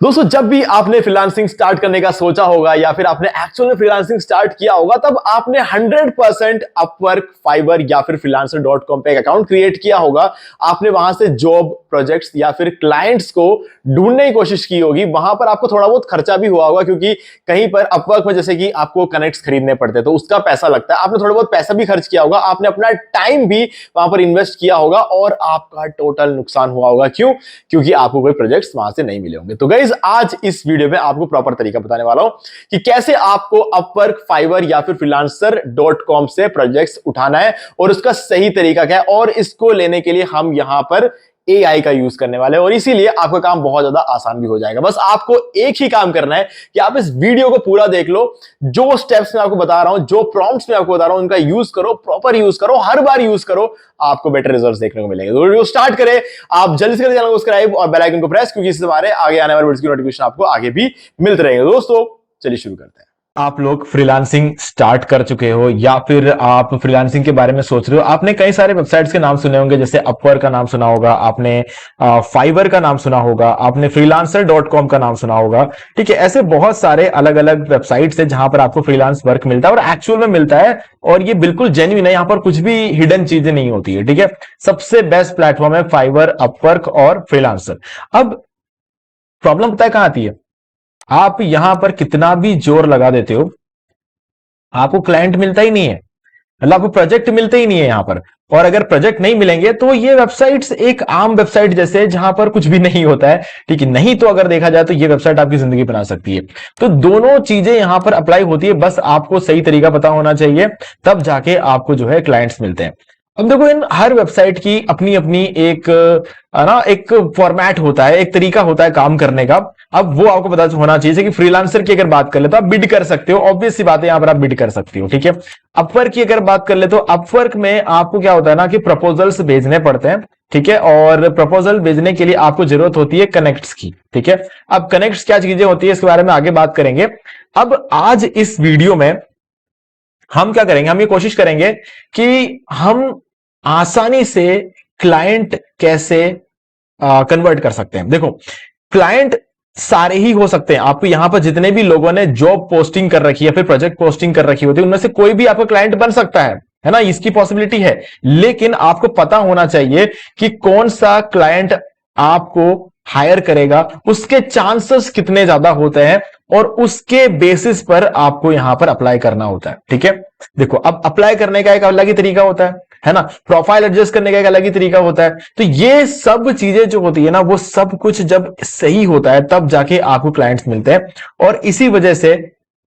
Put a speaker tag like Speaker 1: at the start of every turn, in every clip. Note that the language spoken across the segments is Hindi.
Speaker 1: दोस्तों, जब भी आपने फ्रीलांसिंग स्टार्ट करने का सोचा होगा या फिर आपने एक्चुअल में फ्रीलांसिंग स्टार्ट किया होगा, तब आपने 100% अपवर्क, फाइवर या फिर freelancer.com पे एक अकाउंट क्रिएट किया होगा। आपने वहां से जॉब, प्रोजेक्ट्स या फिर क्लाइंट्स को ढूंढने की कोशिश की होगी। वहां पर आपको थोड़ा बहुत खर्चा भी हुआ होगा, क्योंकि कहीं पर अपवर्क में जैसे कि आपको कनेक्ट्स खरीदने पड़ते हैं तो उसका पैसा लगता है। आपने थोड़ा बहुत पैसा भी खर्च किया होगा, आपने अपना टाइम भी वहां पर इन्वेस्ट किया होगा और आपका टोटल नुकसान हुआ होगा। क्यों? क्योंकि आपको कोई प्रोजेक्ट्स वहां से नहीं मिले होंगे। तो गाइस, आज इस वीडियो में आपको प्रॉपर तरीका बताने वाला हूं कि कैसे आपको अपवर्क, फाइवर या फिर freelancer.com से प्रोजेक्ट्स उठाना है और उसका सही तरीका क्या है। और इसको लेने के लिए हम यहां पर AI का यूज करने वाले हैं और इसीलिए आपका काम बहुत ज्यादा आसान भी हो जाएगा। बस आपको एक ही काम करना है कि आप इस वीडियो को पूरा देख लो। जो स्टेप्स मैं आपको बता रहा हूं, जो प्रॉम्प्ट्स मैं आपको बता रहा हूं, उनका यूज करो, प्रॉपर यूज करो, हर बार यूज करो, आपको बेटर रिजल्ट्स देखने को मिलेंगे। तो वीडियो स्टार्ट करें। आप जल्दी से चैनल को सब्सक्राइब और बेल आइकन को प्रेस, क्योंकि इससे हमारे आगे आने वाले वीडियोस की नोटिफिकेशन आपको आगे भी मिलते रहेंगे। दोस्तों, चलिए शुरू करते हैं।
Speaker 2: आप लोग फ्रीलांसिंग स्टार्ट कर चुके हो या फिर आप फ्रीलांसिंग के बारे में सोच रहे हो। आपने कई सारे वेबसाइट्स के नाम सुने होंगे, जैसे अपवर्क का नाम सुना होगा, आपने फाइवर का नाम सुना होगा, आपने freelancer.com का नाम सुना होगा। ठीक है, ऐसे बहुत सारे अलग अलग वेबसाइट्स है जहां पर आपको फ्रीलांस वर्क मिलता है और एक्चुअल में मिलता है और ये बिल्कुल जेन्युइन है। यहां पर कुछ भी हिडन चीजें नहीं होती है। ठीक है, सबसे बेस्ट प्लेटफॉर्म है फाइवर, अपवर्क और फ्रीलांसर। अब प्रॉब्लम पता है कहां आती है? आप यहां पर कितना भी जोर लगा देते हो, आपको क्लाइंट मिलता ही नहीं है, मतलब आपको प्रोजेक्ट मिलते ही नहीं है यहां पर। और अगर प्रोजेक्ट नहीं मिलेंगे तो ये वेबसाइट्स एक आम वेबसाइट जैसे जहां पर कुछ भी नहीं होता है। ठीक है, नहीं तो अगर देखा जाए तो ये वेबसाइट आपकी जिंदगी बना सकती है। तो दोनों चीजें यहां पर अप्लाई होती है, बस आपको सही तरीका पता होना चाहिए, तब जाके आपको जो है क्लाइंट्स मिलते हैं। अब देखो, इन हर वेबसाइट की अपनी अपनी एक फॉर्मेट होता है, एक तरीका होता है काम करने का। अब वो आपको पता होना चाहिए कि फ्रीलांसर की अगर बात कर ले तो आप बिड कर सकते हो, ऑब्वियस सी बात है, यहां पर आप बिड कर सकते हो। ठीक है, अपवर्क की अगर बात कर ले तो अपवर्क में आपको क्या होता है ना कि प्रपोजल्स भेजने पड़ते हैं। ठीक है, और प्रपोजल भेजने के लिए आपको जरूरत होती है कनेक्ट्स की। ठीक है, अब कनेक्ट्स क्या चीजें होती है इसके बारे में आगे बात करेंगे। अब आज इस वीडियो में हम क्या करेंगे, हम ये कोशिश करेंगे कि हम आसानी से क्लाइंट कैसे कन्वर्ट कर सकते हैं। देखो, क्लाइंट सारे ही हो सकते हैं। आपको यहां पर जितने भी लोगों ने जॉब पोस्टिंग कर रखी है, फिर प्रोजेक्ट पोस्टिंग कर रखी होती है, उनमें से कोई भी आपका क्लाइंट बन सकता है ना, इसकी पॉसिबिलिटी है। लेकिन आपको पता होना चाहिए कि कौन सा क्लाइंट आपको हायर करेगा, उसके चांसेस कितने ज्यादा होते हैं और उसके बेसिस पर आपको यहां पर अप्लाई करना होता है। ठीक है, देखो, अब अप्लाई करने का एक अलग ही तरीका होता है ना, प्रोफाइल एडजस्ट करने का एक अलग ही तरीका होता है। तो ये सब चीजें जो होती है ना, वो सब कुछ जब सही होता है तब जाके आपको क्लाइंट्स मिलते हैं। और इसी वजह से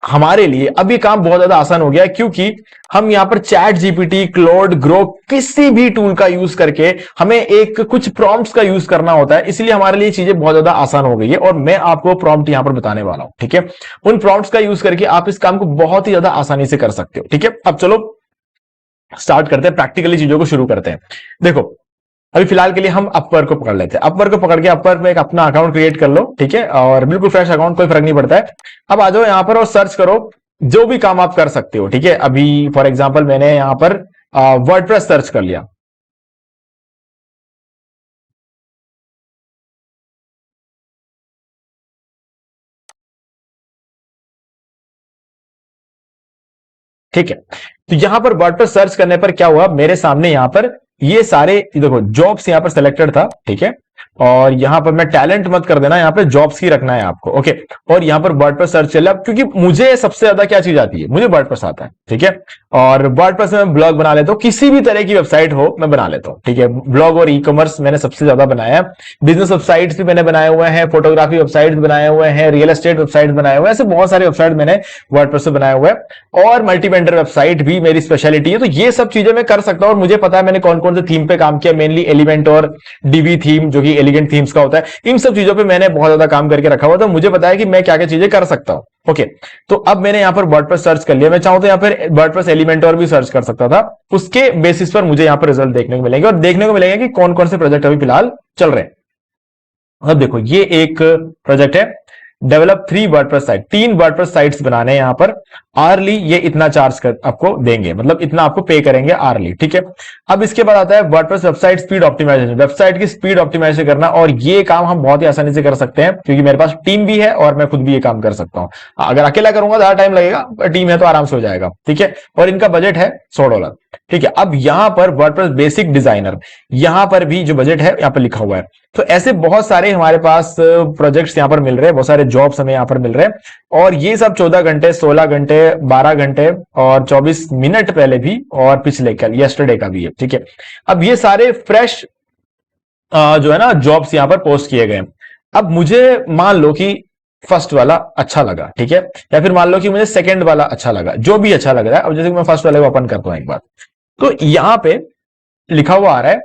Speaker 2: हमारे लिए अब ये काम बहुत ज्यादा आसान हो गया है, क्योंकि हम यहां पर चैट जीपीटी, क्लोड, ग्रोक, किसी भी टूल का यूज करके हमें एक कुछ प्रॉम्प्ट्स का यूज करना होता है। इसलिए हमारे लिए चीजें बहुत ज्यादा आसान हो गई है और मैं आपको प्रॉम्प्ट यहां पर बताने वाला हूं। ठीक है, उन प्रॉम्प्ट्स का यूज करके आप इस काम को बहुत ही ज्यादा आसानी से कर सकते हो। ठीक है, अब चलो स्टार्ट करते हैं, प्रैक्टिकली चीजों को शुरू करते हैं। देखो, अभी फिलहाल के लिए हम अपवर्क को पकड़ लेते हैं। अपवर्क को पकड़ के अपवर्क में एक अपना अकाउंट क्रिएट कर लो। ठीक है, और बिल्कुल फ्रेश अकाउंट, कोई फर्क नहीं पड़ता है। अब आ जाओ यहां पर और सर्च करो जो भी काम आप कर सकते हो। ठीक है, अभी फॉर एग्जांपल मैंने यहां पर वर्डप्रेस सर्च कर लिया। ठीक है, तो यहां पर वर्डप्रेस सर्च करने पर क्या हुआ, मेरे सामने यहां पर ये सारे देखो जॉब्स यहां पर सिलेक्टेड था। ठीक है, और यहां पर मैं टैलेंट मत कर देना, यहां पे जॉब्स ही रखना है आपको। ओके, और यहां पर वर्डप्रेस सर्च चल रहा है, क्योंकि मुझे सबसे ज्यादा क्या चीज आती है, मुझे वर्डप्रेस आता है। ठीक है, और वर्डप्रेस में मैं ब्लॉग बना लेता हूं, किसी भी तरह की वेबसाइट हो मैं बना लेता हूं। ठीक है, ब्लॉग और ई कॉमर्स मैंने सबसे ज्यादा बनाया है, बिजनेस वेबसाइट्स भी मैंने बनाए हुए हैं, फोटोग्राफी वेबसाइट्स बनाए हुए हैं, रियल एस्टेट वेबसाइट बनाए हुए हैं, ऐसे बहुत सारे वेबसाइट मैंने वर्डप्रेस से बनाए हुए हैं। और मल्टी वेंडर वेबसाइट भी मेरी स्पेशलिटी है। तो ये सब चीजें मैं कर सकता हूं और मुझे पता है मैंने कौन कौन से थीम पे काम किया, मेनली एलिमेंट और डीवी थीम, जो कि एलिगेंट थीम्स का होता है। इन सब चीजों पे मैंने बहुत ज्यादा काम करके रखा हुआ था, मुझे पता है कि मैं क्या क्या चीजें कर सकता हूं। ओके, तो अब मैंने यहां पर वर्डप्रेस सर्च कर लिया, मैं चाहूं तो यहां पर वर्डप्रेस एलिमेंट और भी सर्च कर सकता था। उसके बेसिस पर मुझे यहां पर रिजल्ट देखने को मिलेंगे और देखने को मिलेंगे कि कौन कौन से प्रोजेक्ट अभी फिलहाल चल रहे हैं। अब देखो, ये एक प्रोजेक्ट है, develop 3 WordPress site, 3 WordPress sites बनाने हैं यहां पर। आर्ली ये इतना चार्ज कर आपको देंगे, मतलब इतना आपको पे करेंगे आर्ली। ठीक है, अब इसके बाद आता है WordPress website speed optimization, website की स्पीड ऑप्टिमाइजेशन करना, और ये काम हम बहुत ही आसानी से कर सकते हैं क्योंकि मेरे पास टीम भी है और मैं खुद भी ये काम कर सकता हूं। अगर अकेला करूंगा ज्यादा टाइम लगेगा, टीम है तो आराम से हो जाएगा। ठीक है, और इनका बजट है $100। ठीक है, अब यहां पर वर्डप्रेस बेसिक डिजाइनर, यहां पर भी जो बजट है यहां पर लिखा हुआ है। तो ऐसे बहुत सारे हमारे पास प्रोजेक्ट्स यहां पर मिल रहे हैं, बहुत सारे जॉब्स हमें यहां पर मिल रहे हैं, और ये सब 14 घंटे, 16 घंटे, 12 घंटे और 24 मिनट पहले भी, और पिछले कल यस्टरडे का भी है। ठीक है, अब ये सारे फ्रेश जो है ना जॉब्स यहां पर पोस्ट किए गए। अब मुझे मान लो कि फर्स्ट वाला अच्छा लगा, ठीक है, या फिर मान लो कि मुझे सेकंड वाला अच्छा लगा, जो भी अच्छा लग रहा है। अब जैसे कि मैं फर्स्ट वाले को ओपन करता हूं एक बार, तो यहां पे लिखा हुआ आ रहा है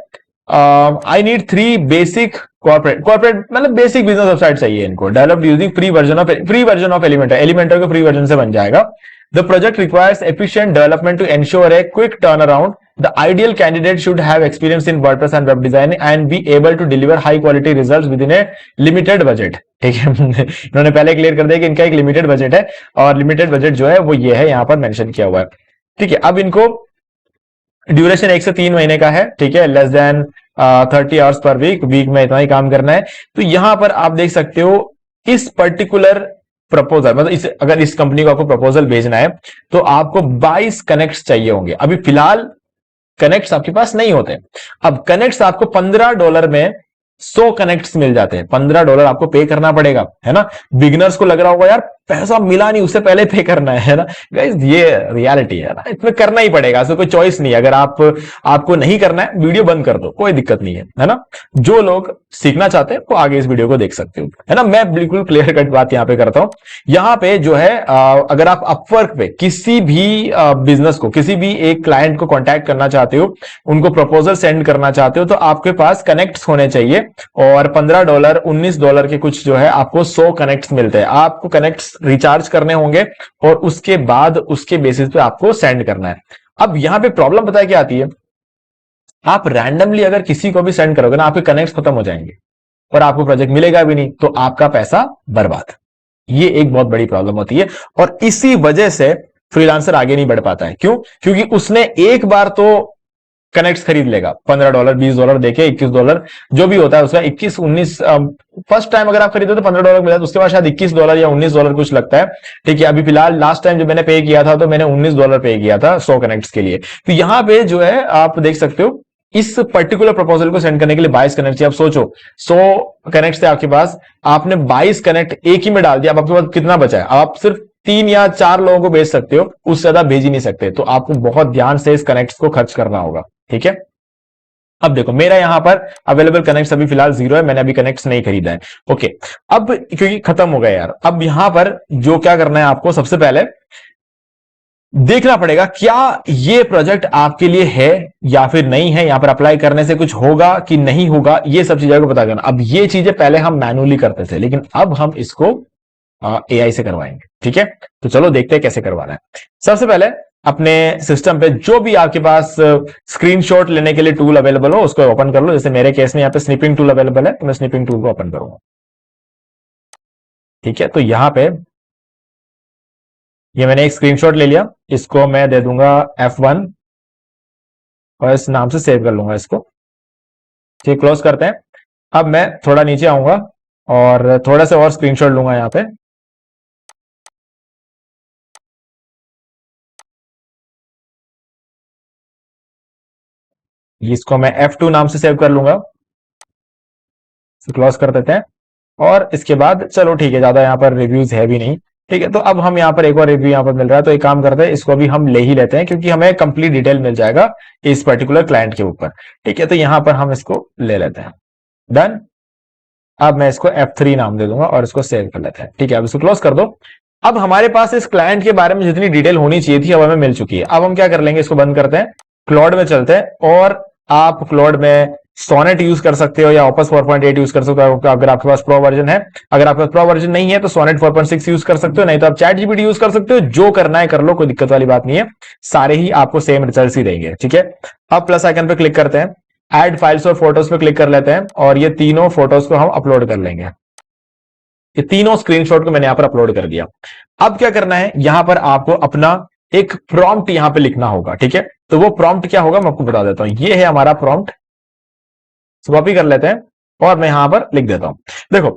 Speaker 2: आई नीड 3 बेसिक कॉर्पोरेट मतलब बेसिक बिजनेस वेबसाइट चाहिए इनको, developed using free version of Elementor, Elementor के फ्री वर्जन से बन जाएगा। The project requires efficient development to ensure a quick turn around. The ideal candidate should have experience in WordPress and web design and be able to deliver high quality results within a limited budget। ठीक है, इन्होंने पहले क्लियर कर दिया कि इनका एक लिमिटेड बजट है, और लिमिटेड बजट जो है वो ये है, यहां पर मेंशन किया हुआ है। ठीक है, अब इनको ड्यूरेशन 1 से 3 महीने का है। ठीक है, less than 30 hours per week, week में इतना ही काम करना है। तो यहां पर आप देख सकते हो इस पर्टिकुलर प्रपोजल, मतलब अगर इस कंपनी को आपको प्रपोजल भेजना है तो आपको 22 कनेक्ट्स चाहिए होंगे। अभी फिलहाल कनेक्ट्स आपके पास नहीं होते। अब कनेक्ट्स आपको $15 में 100 कनेक्ट्स मिल जाते हैं। $15 आपको पे करना पड़ेगा, है ना। बिगिनर्स को लग रहा होगा यार पैसा मिला नहीं, उससे पहले पे करना है ना। गाइस ये रियलिटी है ना, इसमें करना ही पड़ेगा, इसमें कोई चॉइस नहीं है। अगर आपको नहीं करना है, वीडियो बंद कर दो, कोई दिक्कत नहीं है ना। जो लोग सीखना चाहते हैं वो आगे इस वीडियो को देख सकते हो, है ना। मैं बिल्कुल क्लियर कट बात यहां पे करता हूं। यहां पे जो है अगर आप अपवर्क पे किसी भी बिजनेस को, किसी भी एक क्लाइंट को कॉन्टैक्ट करना चाहते हो, उनको प्रपोजल सेंड करना चाहते हो, तो आपके पास कनेक्ट्स होने चाहिए। और $15, $19 के कुछ जो है आपको 100 कनेक्ट्स मिलते हैं। आपको कनेक्ट्स रिचार्ज करने होंगे और उसके बाद उसके बेसिस पे आपको सेंड करना है। अब यहां पे प्रॉब्लम पता है क्या आती है, आप रैंडमली अगर किसी को भी सेंड करोगे ना, आपके कनेक्ट्स खत्म हो जाएंगे और आपको प्रोजेक्ट मिलेगा भी नहीं, तो आपका पैसा बर्बाद। ये एक बहुत बड़ी प्रॉब्लम होती है, और इसी वजह से फ्रीलांसर आगे नहीं बढ़ पाता है। क्यों? क्योंकि उसने एक बार तो कनेक्ट्स खरीद लेगा, $15, $20 देके, $21 जो भी होता है उसका, 21, 19 फर्स्ट टाइम अगर आप खरीदो तो $15 मिला, तो उसके बाद शायद $21 या $19 कुछ लगता है। ठीक है, अभी फिलहाल लास्ट टाइम जो मैंने पे किया था तो मैंने $19 पे किया था 100 कनेक्ट्स के लिए। तो यहां पे जो है आप देख सकते हो इस पर्टिकुलर प्रपोजल को सेंड करने के लिए 22 कनेक्ट। आप सोचो 100 कनेक्ट थे आपके पास, आपने 22 कनेक्ट एक ही में डाल दिया, अब आपके पास कितना बचा है? आप सिर्फ 3 या 4 लोगों को भेज सकते हो, उससे ज्यादा भेज ही नहीं सकते। तो आपको बहुत ध्यान से इस कनेक्ट्स को खर्च करना होगा। ठीक है, अब देखो मेरा यहां पर अवेलेबल कनेक्ट्स अभी फिलहाल 0 है, मैंने अभी कनेक्ट्स नहीं खरीदा है। ओके, अब क्योंकि खत्म हो गया यार, अब यहां पर जो क्या करना है आपको, सबसे पहले देखना पड़ेगा क्या ये प्रोजेक्ट आपके लिए है या फिर नहीं है, यहां पर अप्लाई करने से कुछ होगा कि नहीं होगा, ये सब चीजों को पता करना। अब ये चीजें पहले हम मैनुअली करते थे, लेकिन अब हम इसको एआई से करवाएंगे। ठीक है, तो चलो देखते हैं कैसे करवाना है। सबसे पहले अपने सिस्टम पे जो भी आपके पास स्क्रीनशॉट लेने के लिए टूल अवेलेबल हो उसको ओपन कर लो। जैसे मेरे केस में यहाँ पे स्निपिंग टूल अवेलेबल है, तो मैं स्निपिंग टूल को ओपन करूंगा। ठीक है, तो यहां पे ये मैंने एक स्क्रीनशॉट ले लिया, इसको मैं दे दूंगा F1 और इस नाम से सेव कर लूंगा इसको। ठीक, क्लोज करते हैं। अब मैं थोड़ा नीचे आऊंगा और थोड़ा सा और स्क्रीनशॉट लूंगा यहां पे। इसको मैं F2 नाम से सेव कर लूंगा, क्लोज कर देते हैं। और इसके बाद चलो ठीक है, ज्यादा यहाँ पर रिव्यूज है भी नहीं। ठीक है, तो अब हम यहाँ पर एक और रिव्यू यहाँ पर मिल रहा है, तो एक काम करते हैं, इसको भी हम ले ही लेते हैं क्योंकि हमें कंप्लीट डिटेल मिल जाएगा इस पर्टिकुलर क्लाइंट के ऊपर। ठीक है, तो यहां पर हम इसको ले लेते हैं, डन। अब मैं इसको F3 नाम दे दूंगा और इसको सेव कर लेते हैं। ठीक है, अब इसको क्लोज कर दो। अब हमारे पास इस क्लाइंट के बारे में जितनी डिटेल होनी चाहिए थी अब हमें मिल चुकी है। अब हम क्या कर लेंगे, इसको बंद करते हैं, क्लॉड में चलते हैं, और आप क्लॉड में सोनेट यूज कर सकते हो या ऑपस 4.8 यूज कर सकते हो अगर आपके पास प्रो वर्जन है। अगर आपके पास प्रो वर्जन नहीं है तो सोनेट 4.6 यूज कर सकते हो, नहीं तो आप चैट जीपीटी यूज कर सकते हो। जो करना है कर लो, कोई दिक्कत वाली बात नहीं है, सारे ही आपको सेम रिजल्ट ही देंगे। ठीक है, अब प्लस आइकन पे क्लिक करते हैं, ऐड फाइल्स और फोटोज पे क्लिक कर लेते हैं, और ये तीनों फोटोज को हम अपलोड कर लेंगे। ये तीनों स्क्रीनशॉट को मैंने यहां पर अपलोड कर दिया। अब क्या करना है, यहां पर आपको अपना एक प्रॉम्प्ट यहां पे लिखना होगा, ठीक है। तो वो प्रॉम्प्ट क्या होगा मैं आपको बता देता हूं। ये है हमारा प्रॉम्प्ट, कॉपी कर लेते हैं और मैं यहां पर लिख देता हूं। देखो,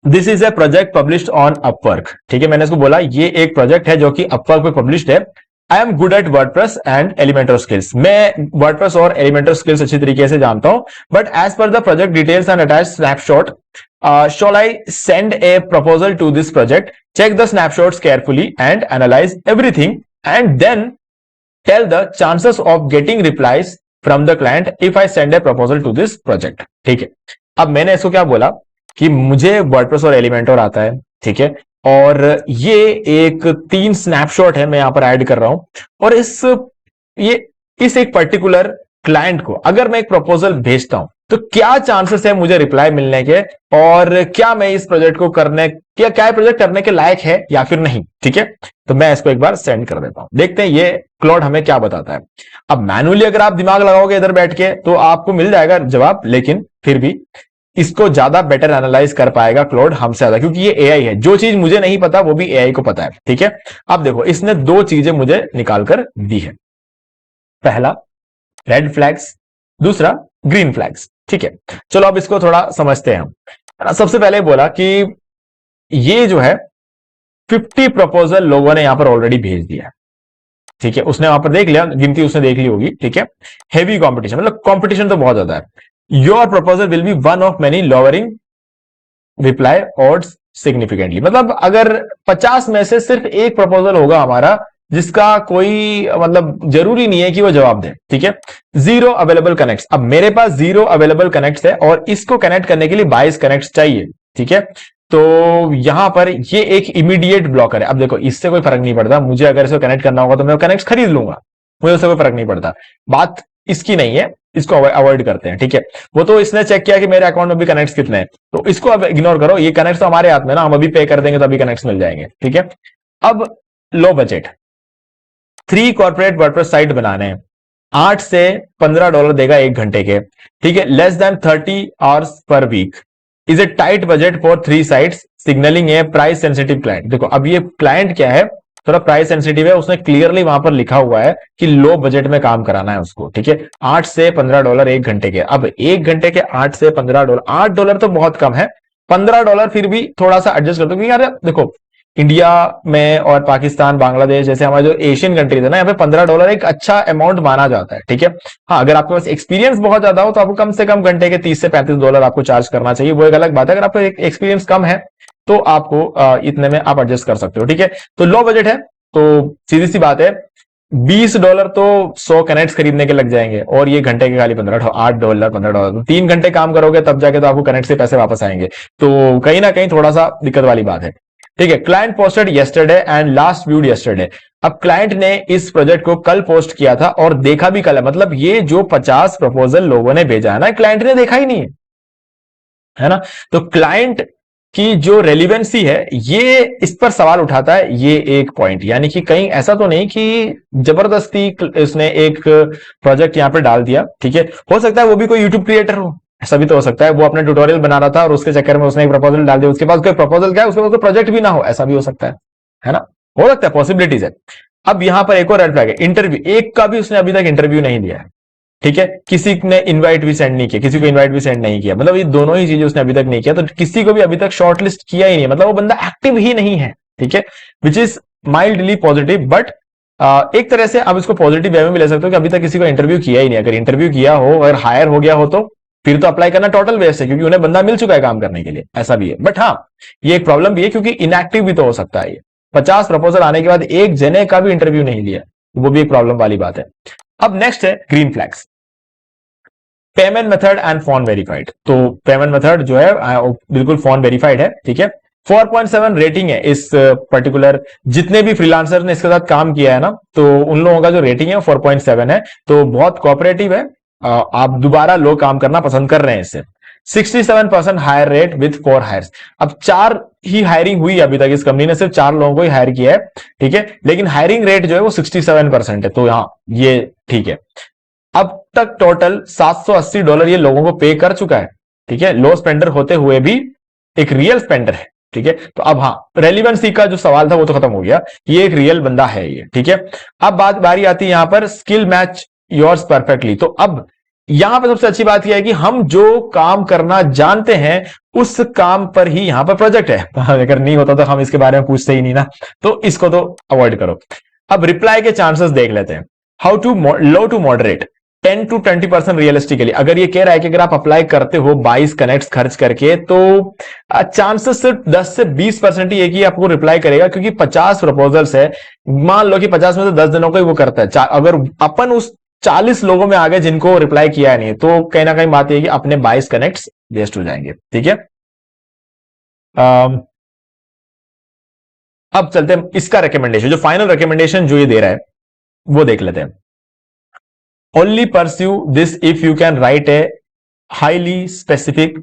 Speaker 2: this is a project published on Upwork, ठीक है। मैंने इसको बोला ये एक प्रोजेक्ट है जो कि अपवर्क पे पब्लिश्ड है। I am good at WordPress and Elementor skills, मैं वर्डप्रेस और एलिमेंटर स्किल्स अच्छी तरीके से जानता हूं। But as per the project details and attach snapshot, shall I send a proposal to this project? Check the snapshots carefully and analyze everything, and then tell the chances of getting replies from the client if I send a proposal to this project. ठीक है। अब मैंने इसको क्या बोला कि मुझे वर्डप्रेस और एलिमेंटर आता है, ठीक है, और ये एक 3 स्नैपशॉट है मैं यहां पर ऐड कर रहा हूं, और इस एक पर्टिकुलर क्लाइंट को अगर मैं एक प्रपोजल भेजता हूं तो क्या चांसेस है मुझे रिप्लाई मिलने के, और क्या मैं इस प्रोजेक्ट को क्या प्रोजेक्ट करने के लायक है या फिर नहीं, ठीक है। तो मैं इसको एक बार सेंड कर देता हूं, देखते हैं ये क्लॉड हमें क्या बताता है। अब मैनुअली अगर आप दिमाग लगाओगे इधर बैठ के तो आपको मिल जाएगा जवाब, लेकिन फिर भी इसको ज्यादा बेटर एनालाइज कर पाएगा क्लॉड हमसे ज्यादा, क्योंकि ये एआई है। जो चीज मुझे नहीं पता वो भी एआई को पता है, ठीक है। अब देखो, इसने 2 चीजें मुझे निकाल कर दी है, पहला रेड फ्लैग्स, दूसरा ग्रीन फ्लैग्स, ठीक है। चलो अब इसको थोड़ा समझते हैं हम। सबसे पहले बोला कि ये जो है 50 प्रपोजल लोगों ने यहां पर ऑलरेडी भेज दिया है, ठीक है। उसने वहां पर देख लिया, गिनती उसने देख ली होगी, ठीक है। हेवी कंपटीशन, मतलब कंपटीशन तो बहुत ज्यादा है। Your proposal will be one of many lowering reply odds significantly, मतलब अगर 50 में से सिर्फ एक प्रपोजल होगा हमारा जिसका कोई मतलब जरूरी नहीं है कि वो जवाब दे, ठीक है। 0 अवेलेबल कनेक्ट्स, अब मेरे पास 0 अवेलेबल कनेक्ट्स है और इसको कनेक्ट करने के लिए 22 कनेक्ट्स चाहिए, ठीक है। तो यहां पर ये एक इमीडिएट ब्लॉकर है। अब देखो, इससे कोई फर्क नहीं पड़ता, मुझे अगर इसको कनेक्ट करना होगा तो मैं कनेक्ट खरीद लूंगा, मुझे उससे कोई फर्क नहीं पड़ता। बात इसकी नहीं है, इसको अवॉइड करते हैं, ठीक है। वो तो इसने चेक किया कि मेरे अकाउंट में भी कनेक्ट्स कितने हैं, तो इसको अब इग्नोर करो, ये कनेक्ट्स तो हमारे हाथ में ना, हम अभी पे कर देंगे तो अभी कनेक्ट्स मिल जाएंगे, ठीक है। अब low budget 3 corporate WordPress site बनाने हैं, $8 से $15 देगा 1 घंटे के, ठीक है। Less than 30 hours per week, is a tight budget for 3 sites, signaling a price sensitive client. देखो, अब ये क्लाइंट क्या है, थोड़ा प्राइस सेंसिटिव है, उसने क्लियरली वहां पर लिखा हुआ है कि लो बजट में काम कराना है उसको, ठीक है। $8 से $15 1 घंटे के। अब 1 घंटे के $8 से $15, $8 तो बहुत कम है, $15 फिर भी थोड़ा सा एडजस्ट कर दो, क्योंकि यार देखो, इंडिया में और पाकिस्तान, बांग्लादेश जैसे हमारे जो एशियन कंट्रीज है ना, यहाँ पे $15 एक अच्छा अमाउंट माना जाता है, ठीक है। हाँ, अगर आपके पास एक्सपीरियंस बहुत ज्यादा हो तो आपको कम से कम घंटे के $30 से $35 आपको चार्ज करना चाहिए, वो एक अलग बात है। अगर आपका एक्सपीरियंस कम है तो आपको इतने में आप एडजस्ट कर सकते हो, ठीक है। तो लो बजट है, तो सीधी सी बात है, $20 तो 100 कनेक्ट्स खरीदने के लग जाएंगे, और ये घंटे के खाली $15, $8 $15, तो 3 घंटे काम करोगे तब जाके तो आपको कनेक्ट से पैसे वापस आएंगे। तो कहीं ना कहीं थोड़ा सा दिक्कत वाली बात है, ठीक है। Client posted yesterday and last viewed yesterday, अब क्लाइंट ने इस प्रोजेक्ट को कल पोस्ट किया था और देखा भी कल है, मतलब ये जो 50 प्रपोजल लोगों ने भेजा है ना, क्लाइंट ने देखा ही नहीं है ना। तो क्लाइंट की जो रेलिवेंसी है ये इस पर सवाल उठाता है, ये एक पॉइंट, यानी कि कहीं ऐसा तो नहीं कि जबरदस्ती इसने एक प्रोजेक्ट यहां पर डाल दिया, ठीक है। हो सकता है वो भी कोई यूट्यूब क्रिएटर हो, ऐसा भी तो हो सकता है, वो अपने ट्यूटोरियल बना रहा था और उसके चक्कर में उसने एक प्रपोजल डाल दिया, उसके पास कोई प्रपोजल क्या है, उसके पास कोई प्रोजेक्ट भी ना हो, ऐसा भी हो सकता है ना, हो सकता है, पॉसिबिलिटीज है। अब यहां पर एक और रेड फ्लैग है, इंटरव्यू, एक का भी उसने अभी तक इंटरव्यू नहीं दिया है, ठीक है। किसी ने इनवाइट भी सेंड नहीं किया, किसी को इनवाइट भी सेंड नहीं किया, मतलब ये दोनों ही चीजें उसने अभी तक नहीं किया, तो किसी को भी अभी तक शॉर्टलिस्ट किया ही नहीं, मतलब वो बंदा एक्टिव ही नहीं है, ठीक है। Which is mildly positive, but एक तरह से आप इसको पॉजिटिव वे में भी ले सकते हो कि अभी तक किसी को इंटरव्यू किया ही नहीं। अगर इंटरव्यू किया हो, अगर हायर हो गया हो तो फिर तो अप्लाई करना टोटल वेस्ट है, क्योंकि उन्हें बंदा मिल चुका है काम करने के लिए, ऐसा भी है। बट हाँ, ये एक प्रॉब्लम भी है, क्योंकि इनएक्टिव भी तो हो सकता है। ये 50 प्रपोजल आने के बाद एक जने का भी इंटरव्यू नहीं लिया, वो भी एक प्रॉब्लम वाली बात है। अब नेक्स्ट है green flags, payment method and phone verified. तो पेमेंट मेथड जो है बिल्कुल फोन वेरीफाइड है, ठीक है। 4.7 रेटिंग है इस पर्टिकुलर, जितने भी फ्रीलांसर ने इसके साथ काम किया है ना, तो उन लोगों का जो रेटिंग है 4.7 है, तो बहुत कोऑपरेटिव है। आप दोबारा लोग काम करना पसंद कर रहे हैं इससे। 67% हायर रेट विथ 4 हायर्स। अब 4 ही हायरिंग हुई अभी तक, इस कंपनी ने सिर्फ 4 लोगों को ही हायर किया है, ठीक है, लेकिन हायरिंग रेट जो है वो 67% है, तो हाँ ये ठीक है। अब तक टोटल $780 ये लोगों को पे कर चुका है, ठीक है, लो स्पेंडर होते हुए भी एक रियल स्पेंडर है, ठीक है। तो अब हाँ, रेलिवेंसी का जो सवाल था वो तो खत्म हो गया, ये एक रियल बंदा है ये, ठीक है। अब बारी आती है यहां पर स्किल मैच योर्स परफेक्टली। तो अब यहां पर सबसे अच्छी बात यह है कि हम जो काम करना जानते हैं उस काम पर ही यहां पर प्रोजेक्ट है। अगर नहीं होता तो हम इसके बारे में पूछते ही नहीं ना, तो इसको तो अवॉइड करो। अब रिप्लाई के चांसेस देख लेते हैं। How to low to moderate 10 to 20% realistically. अगर ये कह रहा है कि अगर आप अप्लाई करते हो 22 कनेक्ट्स खर्च करके, तो चांसेस सिर्फ 10 से 20% ही है कि आपको रिप्लाई करेगा, क्योंकि 50 प्रपोजल्स है। मान लो कि 50 में से 10 दिनों को ही वो करता है। अगर अपन उस 40 लोगों में आ गए जिनको रिप्लाई किया है नहीं, तो कहीं ना कहीं बात यह है कि अपने 22 कनेक्ट्स वेस्ट हो जाएंगे, ठीक है। अब चलते हैं इसका रिकमेंडेशन, जो फाइनल रिकमेंडेशन जो ये दे रहा है वो देख लेते हैं। Only pursue this if you can write a highly specific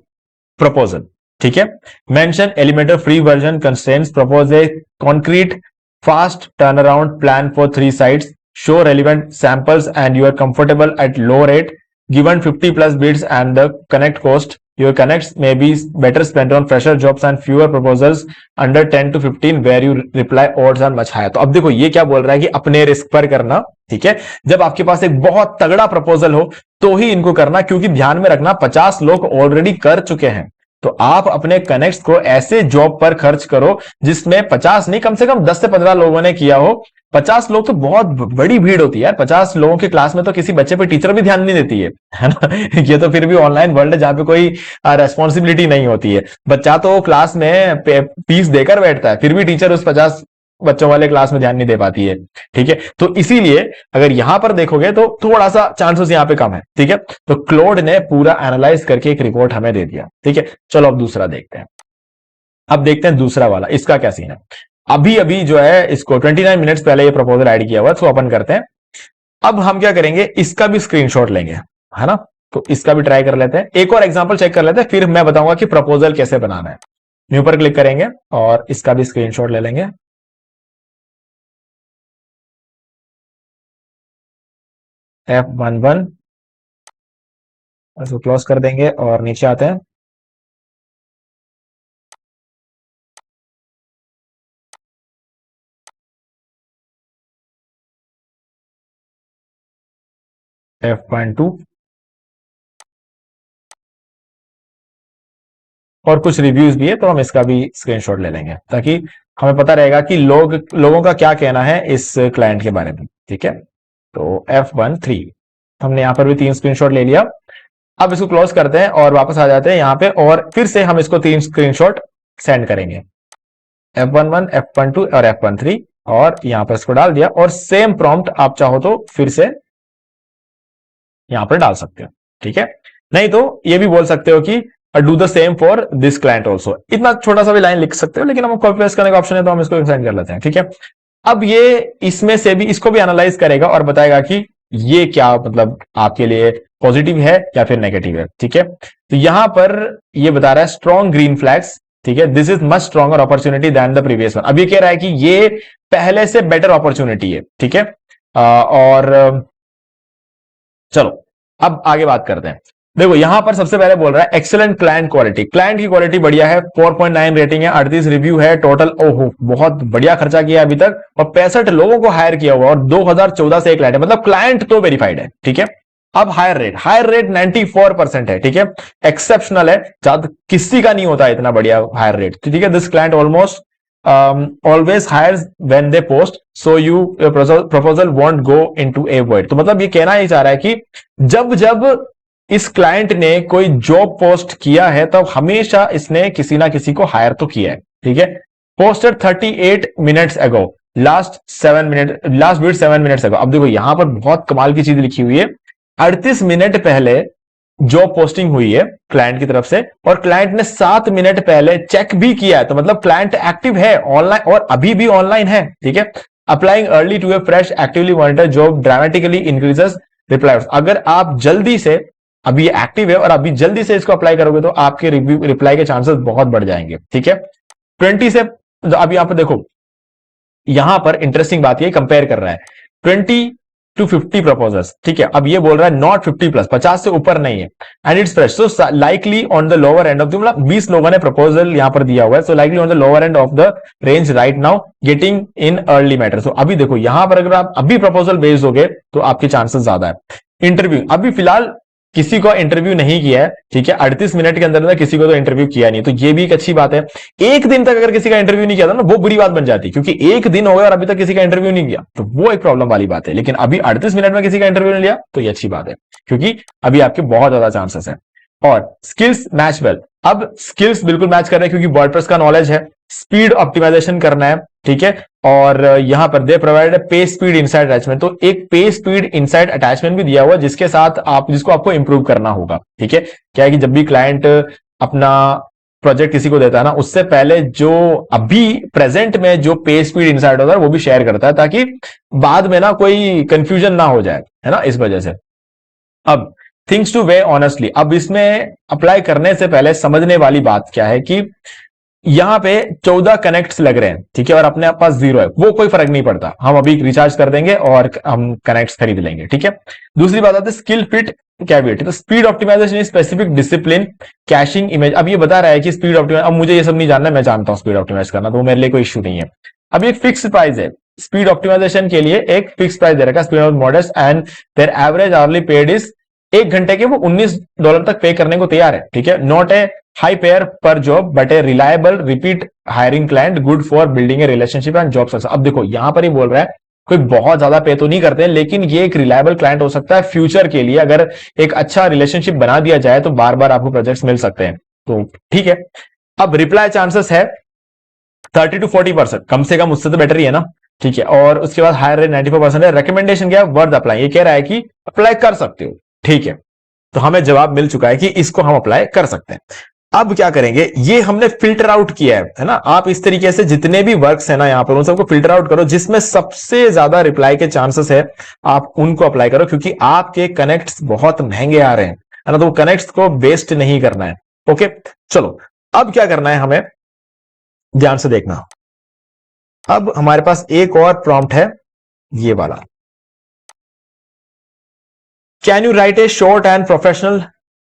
Speaker 2: proposal, ठीक है। Mention Elementor free version constraints, propose A concrete fast turn around plan for 3 sites, show relevant samples and you are comfortable at low rate, given 50 plus bids and the connect cost, your connects may be better spent on fresher jobs and fewer proposals under 10 to 15 where you reply odds are much higher। तो अब देखो ये क्या बोल रहा है कि अपने रिस्क पर करना, ठीक है। जब आपके पास एक बहुत तगड़ा प्रपोजल हो तो ही इनको करना, क्योंकि ध्यान में रखना 50 लोग ऑलरेडी कर चुके हैं। तो आप अपने कनेक्ट्स को ऐसे जॉब पर खर्च करो जिसमें 50 नहीं, कम से कम 10 से 15 लोगों ने किया हो। 50 लोग तो बहुत बड़ी भीड़ होती है यार। 50 लोगों की क्लास में तो किसी बच्चे पे टीचर भी ध्यान नहीं देती है ना। ये तो फिर भी ऑनलाइन वर्ल्ड है जहां पे कोई रेस्पॉन्सिबिलिटी नहीं होती है। बच्चा तो क्लास में फीस देकर बैठता है, फिर भी टीचर उस 50 बच्चों वाले क्लास में ध्यान नहीं दे पाती है, ठीक है। तो इसीलिए अगर यहां पर देखोगे तो थोड़ा सा चांसेस यहां पे कम है, ठीक है। तो क्लोड ने पूरा एनालाइज करके एक रिपोर्ट हमें दे दिया, ठीक है। चलो अब दूसरा देखते हैं। अब देखते हैं दूसरा वाला, इसका क्या सीन है। अभी अभी जो है इसको 29 मिनट्स पहले ये प्रपोजल ऐड किया हुआ है, इसको ओपन करते हैं। अब हम क्या करेंगे, इसका भी स्क्रीनशॉट लेंगे, है ना। तो इसका भी ट्राई कर लेते हैं, एक और एग्जांपल चेक कर लेते हैं, फिर मैं बताऊंगा कि प्रपोजल कैसे बनाना है। न्यू पर क्लिक करेंगे और इसका भी स्क्रीनशॉट ले लेंगे। F11 इसको क्लोज कर देंगे और नीचे आते हैं। F12 और कुछ रिव्यूज भी है, तो हम इसका भी स्क्रीनशॉट ले लेंगे ताकि हमें पता रहेगा कि लोगों का क्या कहना है इस क्लाइंट के बारे में, ठीक है। तो F13 हमने यहां पर भी 3 स्क्रीनशॉट ले लिया। अब इसको क्लोज करते हैं और वापस आ जाते हैं यहां पे, और फिर से हम इसको 3 स्क्रीनशॉट सेंड करेंगे, F11, F12 और F13, और यहां पर इसको डाल दिया। और सेम प्रॉम्प्ट आप चाहो तो फिर से यहां पर डाल सकते हो, ठीक है। नहीं तो ये भी बोल सकते हो कि do the same for this client also, इतना छोटा सा भी लाइन लिख सकते हो, लेकिन हम कॉपी पेस्ट करने का ऑप्शन है तो हम इसको सेंड कर लेते हैं, ठीक है। अब ये इसमें से भी इसको भी एनालाइज करेगा और बताएगा कि ये क्या मतलब आपके लिए पॉजिटिव है या फिर नेगेटिव है, ठीक है। तो यहां पर ये बता रहा है स्ट्रॉन्ग ग्रीन फ्लैग्स, ठीक है, this is much stronger opportunity than the previous one. अब ये कह रहा है कि ये पहले से बेटर अपॉर्चुनिटी है, ठीक है। और चलो अब आगे बात करते हैं। देखो यहां पर सबसे पहले बोल रहा है एक्सीलेंट क्लाइंट क्वालिटी, क्लाइंट की क्वालिटी बढ़िया है, 4.9 रेटिंग है, 38 रिव्यू है टोटल। ओहो बहुत बढ़िया खर्चा किया अभी तक, और 65 लोगों को हायर किया हुआ, और 2014 से एक क्लाइंट है, मतलब क्लाइंट तो वेरीफाइड है, ठीक है। अब हायर रेट 94% है, ठीक है, एक्सेप्शनल है, किसी का नहीं होता इतना बढ़िया हायर रेट, ठीक है। This client almost always hires when they post, so you proposal won't go into a void. तो मतलब ये कहना ही चाह रहा है कि जब जब इस क्लाइंट ने कोई जॉब पोस्ट किया है तब हमेशा इसने किसी ना किसी को हायर तो किया है, ठीक है। Posted 38 minutes ago, last bit 7 minutes ago. अब देखो यहां पर बहुत कमाल की चीज लिखी हुई है, 38 मिनट पहले जॉब पोस्टिंग हुई है क्लाइंट की तरफ से, और क्लाइंट ने 7 मिनट पहले चेक भी किया है, तो मतलब क्लाइंट एक्टिव है ऑनलाइन और अभी भी ऑनलाइन है, ठीक है। Applying early to a fresh actively monitor job dramatically increases reply. अगर आप जल्दी से, अभी ये एक्टिव है और अभी जल्दी से इसको अप्लाई करोगे तो आपके रिप्लाई के चांसेस बहुत बढ़ जाएंगे, ठीक है। 20 से अब यहां पर देखो, यहां पर इंटरेस्टिंग बात ये कंपेयर कर रहा है 20 टू 50 प्रपोजल्स, ठीक है। अब ये बोल रहा है नॉट 50 प्लस, 50 से ऊपर नहीं है, and it's fresh, so likely on the lower end of the, मतलब 20 लोगों ने प्रपोजल यहां पर दिया हुआ है, so likely on the lower end of the range right now, getting in early matter. So अभी देखो यहां पर अगर आप अभी प्रपोजल भेज दोगे तो आपके चांसेस ज्यादा है। इंटरव्यू, अभी फिलहाल किसी को इंटरव्यू नहीं किया है, ठीक है, 38 मिनट के अंदर किसी को तो इंटरव्यू किया नहीं, तो ये भी एक अच्छी बात है। एक दिन तक अगर किसी का इंटरव्यू नहीं किया था ना, वो बुरी बात बन जाती, क्योंकि एक दिन हो गया और अभी तक किसी का इंटरव्यू नहीं किया, तो वो एक प्रॉब्लम वाली बात है। लेकिन अभी 38 मिनट में किसी का इंटरव्यू नहीं लिया तो ये अच्छी बात है, क्योंकि अभी आपके बहुत ज्यादा चांसेस है। और स्किल्स मैच वेल, अब स्किल्स बिल्कुल मैच कर रहे हैं, क्योंकि वर्डप्रेस का नॉलेज है, स्पीड ऑप्टिमाइजेशन करना है, ठीक है। और यहां पर दे प्रोवाइड पे स्पीड इनसाइड अटैचमेंट, तो एक पे स्पीड इनसाइड अटैचमेंट भी दिया हुआ है, जिसके साथ आप, जिसको आपको इंप्रूव करना होगा, ठीक है। क्या है कि जब भी क्लाइंट अपना प्रोजेक्ट किसी को देता है ना, उससे पहले जो अभी प्रेजेंट में जो पे स्पीड इनसाइड होता है वो भी शेयर करता है, ताकि बाद में ना कोई कंफ्यूजन ना हो जाए, है ना, इस वजह से। अब थिंग्स टू वे ऑनेस्टली, अब इसमें अप्लाई करने से पहले समझने वाली बात क्या है कि यहां पे 14 कनेक्ट्स लग रहे हैं, ठीक है, और अपने पास 0 है, वो कोई फर्क नहीं पड़ता, हम अभी रिचार्ज कर देंगे और हम कनेक्ट्स खरीद लेंगे, ठीक है। दूसरी बात आती है स्किल फिट कैविटी, तो speed optimisation specific discipline caching image, अब ये बता रहा है कि स्पीड ऑप्टिमाइज, अब मुझे ये सब नहीं जानना, मैं जानता हूं स्पीड ऑप्टिमाइज करना, तो मेरे लिए कोई इश्यू नहीं है। अब एक फिक्स प्राइस है स्पीड ऑप्टिमाइजेशन के लिए, एक फिक्स प्राइस दे रखा है, speed of models, and there average hourly paid is, एक घंटे के वो $19 तक पे करने को तैयार है, ठीक है। नॉट ए हाई पेयर पर job but a reliable repeat hiring client, good for building A relationship and job success. अब देखो यहां पर ही बोल रहा है कोई बहुत ज्यादा पे तो नहीं करते हैं, लेकिन ये एक रिलायबल क्लाइंट हो सकता है फ्यूचर के लिए, अगर एक अच्छा रिलेशनशिप बना दिया जाए तो बार बार आपको प्रोजेक्ट्स मिल सकते हैं, तो ठीक है। अब रिप्लाई चांसेस है 30 to 40%, कम से कम उससे तो बेटर ही है ना, ठीक है। और उसके बाद हायर रेट 94% है। रिकमेंडेशन क्या है, वर्थ अप्लाई, ये कह रहा है कि अप्लाई कर सकते हो, ठीक है। तो हमें जवाब मिल चुका है कि इसको हम अप्लाई कर सकते हैं। अब क्या करेंगे, ये हमने फिल्टर आउट किया है ना। आप इस तरीके से जितने भी वर्क्स है ना यहां पर, उन सबको फिल्टर आउट करो, जिसमें सबसे ज्यादा रिप्लाई के चांसेस है आप उनको अप्लाई करो, क्योंकि आपके कनेक्ट्स बहुत महंगे आ रहे हैं, है ना, तो कनेक्ट्स को वेस्ट नहीं करना है। ओके, चलो अब क्या करना है हमें, ध्यान से देखना। अब हमारे पास एक और प्रॉम्प्ट है, ये वाला, can you right A short and professional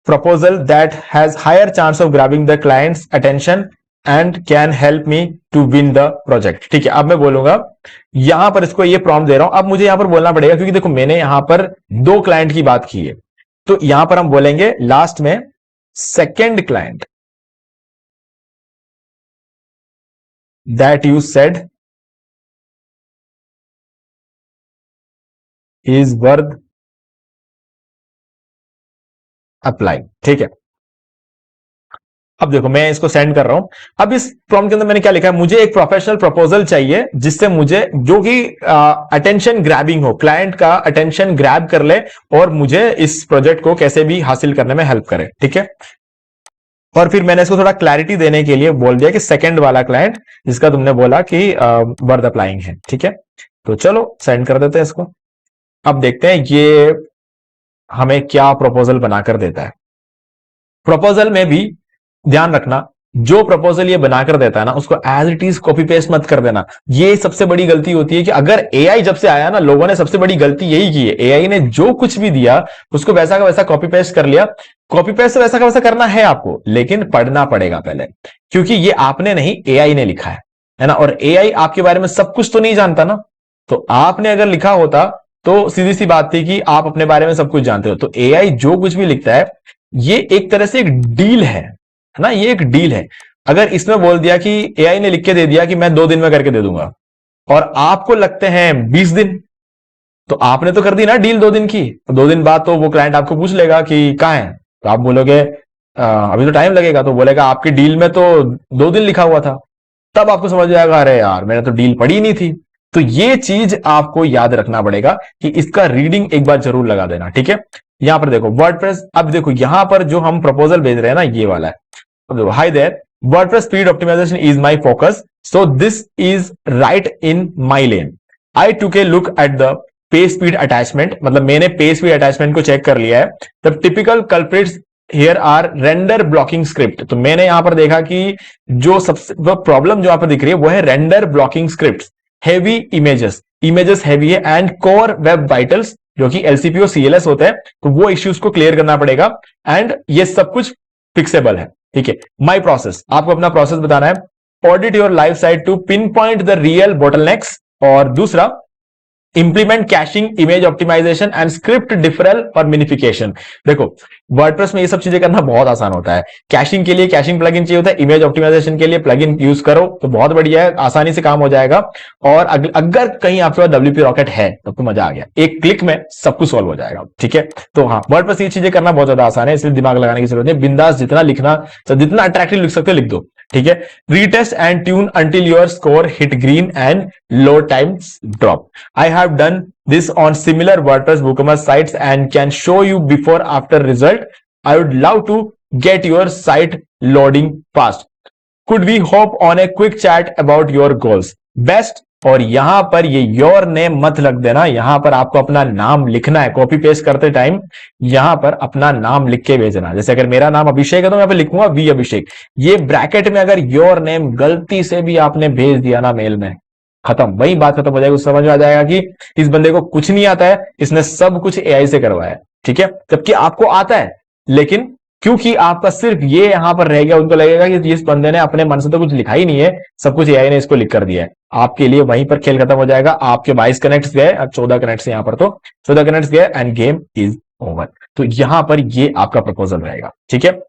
Speaker 2: proposal that has higher chance of grabbing the client's attention and can help me to win the project, ठीक है। अब मैं बोलूंगा यहां पर, इसको ये प्रॉम्प्ट दे रहा हूं, अब मुझे यहां पर बोलना पड़ेगा, क्योंकि देखो मैंने यहां पर 2 क्लाइंट की बात की है, तो यहां पर हम बोलेंगे लास्ट में second client that you said is worth applying, ठीक है। अब देखो मैं इसको सेंड कर रहा हूं। अब इस प्रॉम्प्ट के अंदर मैंने क्या लिखा है, मुझे एक प्रोफेशनल प्रपोजल चाहिए जिससे मुझे, जो कि अटेंशन ग्रैबिंग हो, क्लाइंट का अटेंशन ग्रैब कर ले और मुझे इस प्रोजेक्ट को कैसे भी हासिल करने में हेल्प करे, ठीक है। और फिर मैंने इसको थोड़ा क्लैरिटी देने के लिए बोल दिया कि सेकंड वाला क्लाइंट जिसका तुमने बोला कि वर्थ अप्लाइंग है, ठीक है। तो चलो सेंड कर देते हैं इसको। अब देखते हैं ये हमें क्या प्रपोजल बनाकर देता है। प्रपोजल में भी ध्यान रखना, जो प्रपोजल ये बनाकर देता है ना, उसको as it is copy paste मत कर देना। ये सबसे बड़ी गलती होती है कि अगर एआई जब से आया ना, लोगों ने सबसे बड़ी गलती यही की है, एआई ने जो कुछ भी दिया उसको वैसा का वैसा कॉपी पेस्ट कर लिया। कॉपी पेस्ट वैसा का वैसा करना है आपको, लेकिन पढ़ना पड़ेगा पहले, क्योंकि ये आपने नहीं, एआई ने लिखा है ना। और एआई आपके बारे में सब कुछ तो नहीं जानता ना, तो आपने अगर लिखा होता तो सीधी सी बात थी कि आप अपने बारे में सब कुछ जानते हो। तो एआई जो कुछ भी लिखता है ये एक तरह से एक डील है ना, ये एक डील है। अगर इसमें बोल दिया कि एआई ने लिख के दे दिया कि मैं 2 दिन में करके दे दूंगा, और आपको लगते हैं 20 दिन, तो आपने तो कर दी ना डील 2 दिन की। 2 दिन बाद तो वो क्लाइंट आपको पूछ लेगा कि कहां है, तो आप बोलोगे अभी तो टाइम लगेगा, तो बोलेगा आपकी डील में तो 2 दिन लिखा हुआ था। तब आपको समझ जाएगा अरे यार मैंने तो डील पढ़ी नहीं थी। तो ये चीज आपको याद रखना पड़ेगा कि इसका रीडिंग एक बार जरूर लगा देना, ठीक है। यहां पर देखो वर्डप्रेस, अब देखो यहां पर जो हम प्रपोजल भेज रहे हैं ना, ये वाला है। अब देखो, hi there, WordPress speed optimisation is my focus, so this is right in my lane. I took a look at the page speed attachment, मतलब मैंने पे स्पीड अटैचमेंट को चेक कर लिया है। The typical culprits here are render blocking script, तो मैंने यहां पर देखा कि जो सबसे प्रॉब्लम जो यहां पर दिख रही है वो है render blocking script, heavy images, images heavy है, एंड कोर वेब वाइटल्स जो कि एलसीपी और सीएलएस होते हैं, तो वो इश्यूज को क्लियर करना पड़ेगा, एंड ये सब कुछ फिक्सेबल है। ठीक है, माई प्रोसेस, आपको अपना प्रोसेस बताना है। Audit your live site to pin point the real bottlenecks, और दूसरा implement caching, image optimisation and script deferral और मिनिफिकेशन। देखो वर्डप्रेस में ये सब चीजें करना बहुत आसान होता है। कैशिंग के लिए कैशिंग प्लगइन चाहिए होता है, इमेज ऑप्टिमाइजेशन के लिए प्लगइन यूज करो तो बहुत बढ़िया है, आसानी से काम हो जाएगा। और अगर कहीं आपके पास WP रॉकेट है तब तो मजा आ गया, एक क्लिक में सब कुछ सॉल्व हो जाएगा। ठीक है, तो हाँ, वर्डप्रेस ये चीजें करना बहुत ज्यादा आसान है, इसलिए दिमाग लगाने की जरूरत नहीं, बिंदास जितना लिखना, तो जितना अट्रैक्टिव लिख सकते हो लिख दो। ठीक है, retest and tune until your score hit green and load times drop. I have done this on similar WordPress WooCommerce sites and can show you before after result. I would love to get your site loading fast. Could we hop on a quick chat about your goals? Best. और यहां पर ये योर नेम मत लग देना, यहां पर आपको अपना नाम लिखना है, कॉपी पेस्ट करते टाइम यहां पर अपना नाम लिख के भेजना। जैसे अगर मेरा नाम अभिषेक है तो मैं यहाँ पे लिखूंगा वी अभिषेक, ये ब्रैकेट में अगर योर नेम गलती से भी आपने भेज दिया ना मेल में, खत्म, वही बात खत्म हो जाएगी। उसको समझ में आ जाएगा कि इस बंदे को कुछ नहीं आता है, इसने सब कुछ एआई से करवाया है। ठीक है, जबकि आपको आता है, लेकिन क्योंकि आपका सिर्फ ये यहां पर रह गया, उनको लगेगा कि इस बंदे ने अपने मन से तो कुछ लिखा ही नहीं है, सब कुछ एआई ने इसको लिख कर दिया है। आपके लिए वहीं पर खेल खत्म हो जाएगा। आपके 22 कनेक्ट्स गए, अब 14 कनेक्ट्स यहां पर, तो 14 कनेक्ट्स गए एंड गेम इज ओवर। तो यहां पर ये आपका प्रपोजल रहेगा। ठीक है,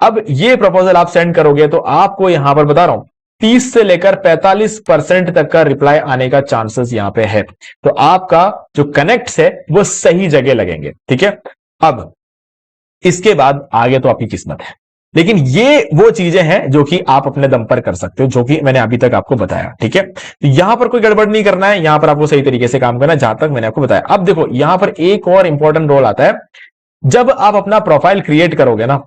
Speaker 2: अब ये प्रपोजल आप सेंड करोगे तो आपको यहां पर बता रहा हूं 30 से लेकर 45% तक का रिप्लाई आने का चांसेस यहां पे है। तो आपका जो कनेक्ट्स है वो सही जगह लगेंगे। ठीक है, अब इसके बाद आगे तो आपकी किस्मत है, लेकिन ये वो चीजें हैं जो कि आप अपने दम पर कर सकते हो, जो कि मैंने अभी तक आपको बताया। ठीक है, तो यहां पर कोई गड़बड़ नहीं करना है, यहां पर आपको सही तरीके से काम करना है, जहां तक मैंने आपको बताया। अब देखो यहां पर एक और इंपॉर्टेंट रोल आता है, जब आप अपना प्रोफाइल क्रिएट करोगे ना,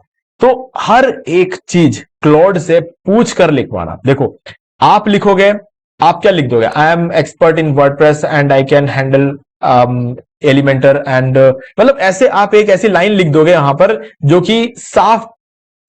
Speaker 2: तो हर एक चीज क्लॉड से पूछ कर लिखवाना। देखो आप लिखोगे, आप क्या लिख दोगे, I am expert in WordPress and I can handle Elementor and, मतलब ऐसे आप एक ऐसी लाइन लिख दोगे यहां पर जो कि साफ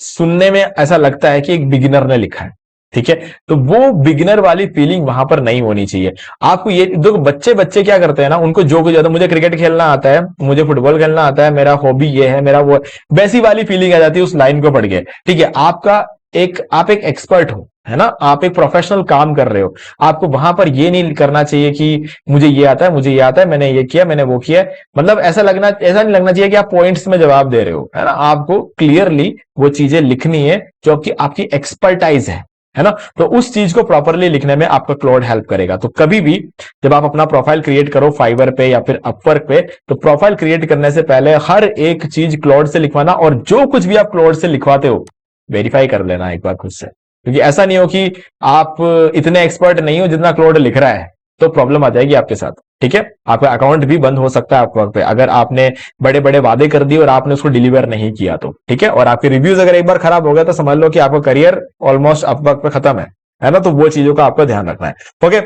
Speaker 2: सुनने में ऐसा लगता है कि एक बिगिनर ने लिखा है। ठीक है, तो वो बिगिनर वाली फीलिंग वहां पर नहीं होनी चाहिए आपको। ये देखो बच्चे क्या करते हैं ना, उनको जो कुछ ज्यादा, मुझे क्रिकेट खेलना आता है, मुझे फुटबॉल खेलना आता है, मेरा हॉबी ये है, मेरा वो, वैसी वाली फीलिंग आ जाती है उस लाइन को पढ़ के। ठीक है, आप एक एक्सपर्ट हो, है ना, आप एक प्रोफेशनल काम कर रहे हो, आपको वहां पर ये नहीं करना चाहिए कि मुझे ये आता है, मुझे ये आता है, मैंने ये किया, मैंने वो किया। मतलब ऐसा नहीं लगना चाहिए कि आप पॉइंट्स में जवाब दे रहे हो, है ना। आपको क्लियरली वो चीजें लिखनी है जो आपकी एक्सपर्टाइज है ना। तो उस चीज को प्रॉपरली लिखने में आपका क्लॉड हेल्प करेगा। तो कभी भी जब आप अपना प्रोफाइल क्रिएट करो फाइवर पे या फिर अपवर्क पे, तो प्रोफाइल क्रिएट करने से पहले हर एक चीज क्लॉड से लिखवाना, और जो कुछ भी आप क्लॉड से लिखवाते हो वेरीफाई कर लेना एक बार खुद से, क्योंकि ऐसा नहीं हो कि आप इतने एक्सपर्ट नहीं हो जितना क्लॉड लिख रहा है, तो प्रॉब्लम आ जाएगी आपके साथ। ठीक है, आपका अकाउंट भी बंद हो सकता है अपवर्क पे, अगर आपने बड़े बड़े वादे कर दिए और आपने उसको डिलीवर नहीं किया तो। ठीक है, और आपके रिव्यूज अगर एक बार खराब हो गया तो समझ लो कि आपका करियर ऑलमोस्ट अपवर्क पे खत्म है ना। तो वो चीजों का आपको ध्यान रखना है। ओके,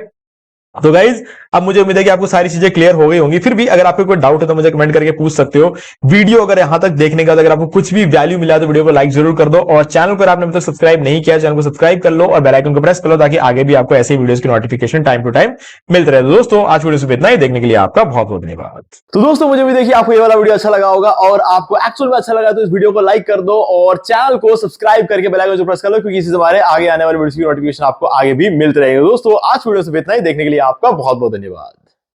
Speaker 2: तो गाइज अब मुझे उम्मीद है कि आपको सारी चीजें क्लियर हो गई होंगी। फिर भी अगर आपको कोई डाउट है तो मुझे कमेंट करके पूछ सकते हो। वीडियो अगर यहां तक देखने का, अगर आपको कुछ भी वैल्यू मिला तो वीडियो को लाइक जरूर कर दो, और चैनल को आपने अभी तक सब्सक्राइब नहीं किया, चैनल को सब्सक्राइब कर लो और बेल आइकन को प्रेस कर लो, ताकि आगे भी आपको ऐसे वीडियोस की नोटिफिकेशन टाइम टू टाइम मिलते रहे। दोस्तों आज वीडियो से इतना ही, देखने के लिए आपका बहुत बहुत धन्यवाद।
Speaker 1: तो दोस्तों मुझे भी देखिए आपको ये वाला वीडियो अच्छा लगा होगा, और आपको एक्चुअल में अच्छा लगा तो इस वीडियो को लाइक कर दो और चैनल को सब्सक्राइब करके बेल आइकन को प्रेस कर लो, क्योंकि इससे हमारे आगे आने वाले वीडियोस की नोटिफिकेशन आपको आगे भी मिलते रहेगा। दोस्तों आज वीडियो से इतना ही, देखने के लिए आपका बहुत बहुत धन्यवाद।